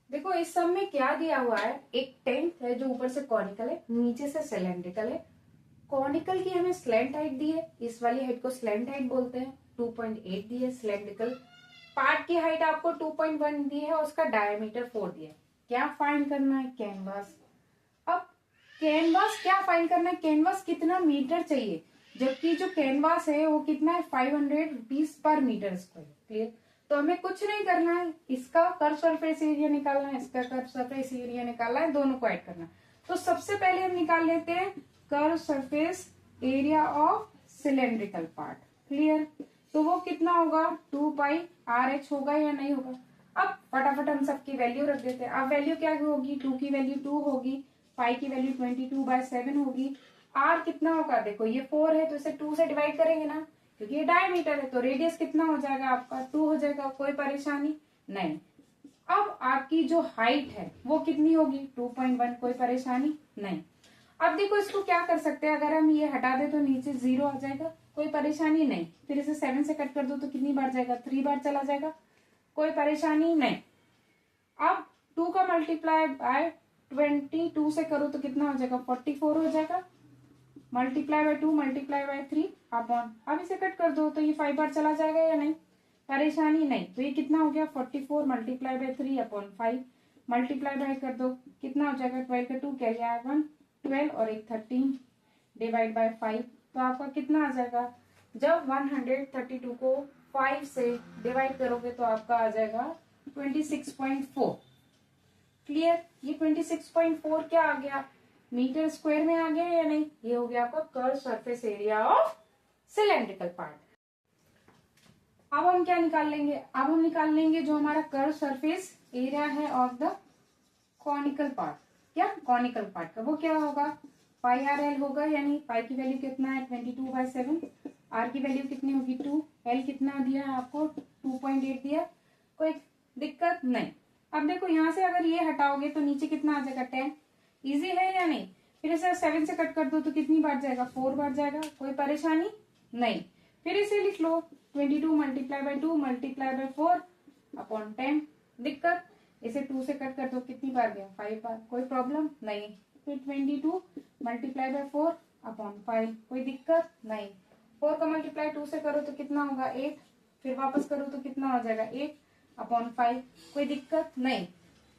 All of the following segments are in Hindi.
देखो इस सब में क्या दिया हुआ है, एक टेंट है जो ऊपर से कॉनिकल है, नीचे से सिलेंड्रिकल है। कॉनिकल की हमें स्लैंट हाइट दी है, इस वाली हाइट को स्लैंट हाइट बोलते हैं, 2.8 दी है। सिलेंड्रिकल पार्ट की हाइट आपको 2.1 दी है और उसका डायमीटर 4 दिया है। क्या फाइंड करना है, कैनवास। अब कैनवास क्या फाइंड करना है, कैनवास कितना मीटर चाहिए, जबकि जो कैनवास है वो कितना है 500 rupees per metre square. Clear. तो हमें कुछ नहीं करना है, इसका कर्व सरफेस एरिया निकालना है, इसका कर्व सरफेस एरिया निकालना है, दोनों को ऐड करना है। तो सबसे पहले हम निकाल लेते हैं curve surface area of cylindrical part. Clear. तो वो कितना होगा, 2πRH होगा या नहीं होगा। अब फटाफट हम सबकी वैल्यू रख देते हैं। अब वैल्यू क्या होगी, 2 की वैल्यू 2 होगी, पाई की वैल्यू 22/7 होगी। आर कितना होगा, देखो ये 4 है तो इसे 2 से डिवाइड करेंगे ना, क्योंकि ये डायमीटर है। तो रेडियस कितना हो जाएगा आपका, 2 हो जाएगा। कोई परेशानी नहीं। अब आपकी जो हाइट है वो कितनी होगी, 2.1। कोई परेशानी नहीं। अब देखो इसको क्या कर सकते हैं, अगर हम ये हटा दे तो नीचे 0 आ जाएगा, कोई परेशानी नहीं। फिर इसे 7 से कट कर दो तो कितनी बार जाएगा, 3 बार चला जाएगा, कोई परेशानी नहीं। अब 2 का मल्टीप्लाई बाय 22 से करो तो कितना हो जाएगा, 44 हो जाएगा। Multiply by 2 multiply by 3 upon, अब इसे कट कर दो तो ये 5 बार चला जाएगा या नहीं, परेशानी नहीं। तो ये कितना हो गया, 44 multiply by 3 upon 5 multiply by कर दो, कितना हो जाएगा, 12 का 2 क्या गया 1, 12 और एक 13 डिवाइड बाय 5। तो आपका कितना आ जाएगा, जब 132 को 5 से डिवाइड करोगे तो आपका आ जाएगा 26.4। क्लियर। ये 26.4 क्या आ गया, मीटर स्क्वायर में आ गया या नहीं। ये हो गया आपका curve surface area of cylindrical part. अब हम क्या निकाल लेंगे, अब हम निकाल लेंगे जो हमारा कर्व सरफेस एरिया है ऑफ द कॉनिकल पार्ट। क्या, कॉनिकल पार्ट का वो क्या होगा, πRL होगा, यानी पाई की वैल्यू कितना है 22/7, आर की वैल्यू कितनी होगी 2, एल कितना दिया है आपको 2.8 दिया, कोई दिक्कत नहीं। अब देखो यहाँ से अगर ये हटाओगे तो नीचे कितना आ जाएगा 10। इजी है या नहीं। फिर इसे 7 से कट कर दो तो कितनी बार जाएगा, 4 बार जाएगा, कोई परेशानी नहीं। फिर इसे लिख लो 22 multiply by 2 multiply by 4 upon 10। दिक्कत, इसे 2 से कट कर दो कितनी बार गया, 5 बार, कोई प्रॉब्लम नहीं। फिर 22 मल्टीप्लाई बाय 4 अपॉन 5, कोई दिक्कत नहीं। 4 का मल्टीप्लाई 2 से करो तो कितना होगा 8, फिर वापस करो तो कितना हो जाएगा 8 अपॉन 5, कोई दिक्कत नहीं।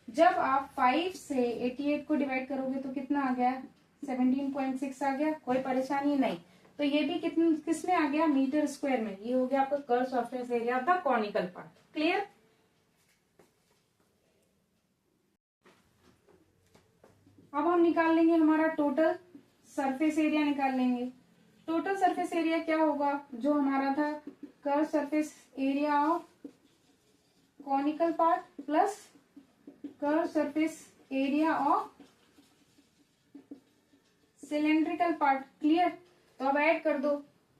जब आप 5 से 88 को डिवाइड करोगे तो कितना आ गया, 17.6 आ गया, कोई परेशानी नहीं। तो ये भी किस में आ गया, मीटर स्क्वायर में। ये हो गया आपका curve surface area of the conical part. Clear. अब हम निकाल लेंगे हमारा टोटल सरफेस एरिया निकाल लेंगे। टोटल सरफेस एरिया क्या होगा, जो हमारा था curve surface area of conical part plus curve surface area of cylindrical part. Clear. तो अब ऐड कर दो,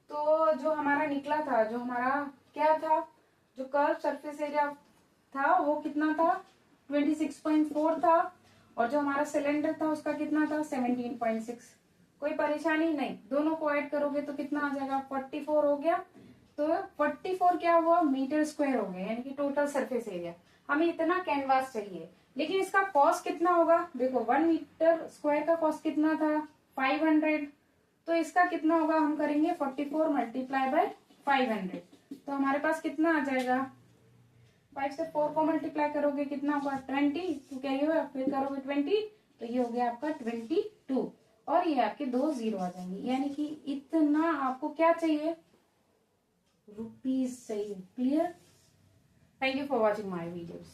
तो जो हमारा निकला था, जो हमारा क्या था, जो कर्व सरफेस एरिया था वो कितना था 26.4 था, और जो हमारा सिलेंडर था उसका कितना था 17.6। कोई परेशानी नहीं, दोनों को ऐड करोगे तो कितना आ जाएगा 44 हो गया। तो 44 क्या हुआ, मीटर स्क्वायर हो गया, यानी कि टोटल सरफेस एरिया। हमें इतना कैनवास चाहिए, लेकिन इसका कॉस्ट कितना होगा, देखो 1 मीटर स्क्वायर का कॉस्ट कितना था 500। तो इसका कितना होगा, हम करेंगे 44 मल्टीप्लाई बाय 500। तो हमारे पास कितना आ जाएगा, 5 से 4 को मल्टीप्लाई करोगे कितना होगा 20, तो क्या ये होगा, फिर करोगे 20 तो ये हो गया आपका 22, और ये आपके 2 0 आ जाएंगे, यानी कि इतना आपको क्या चाहिए, रुपीज चाहिए। Clear. Thank you for watching my videos.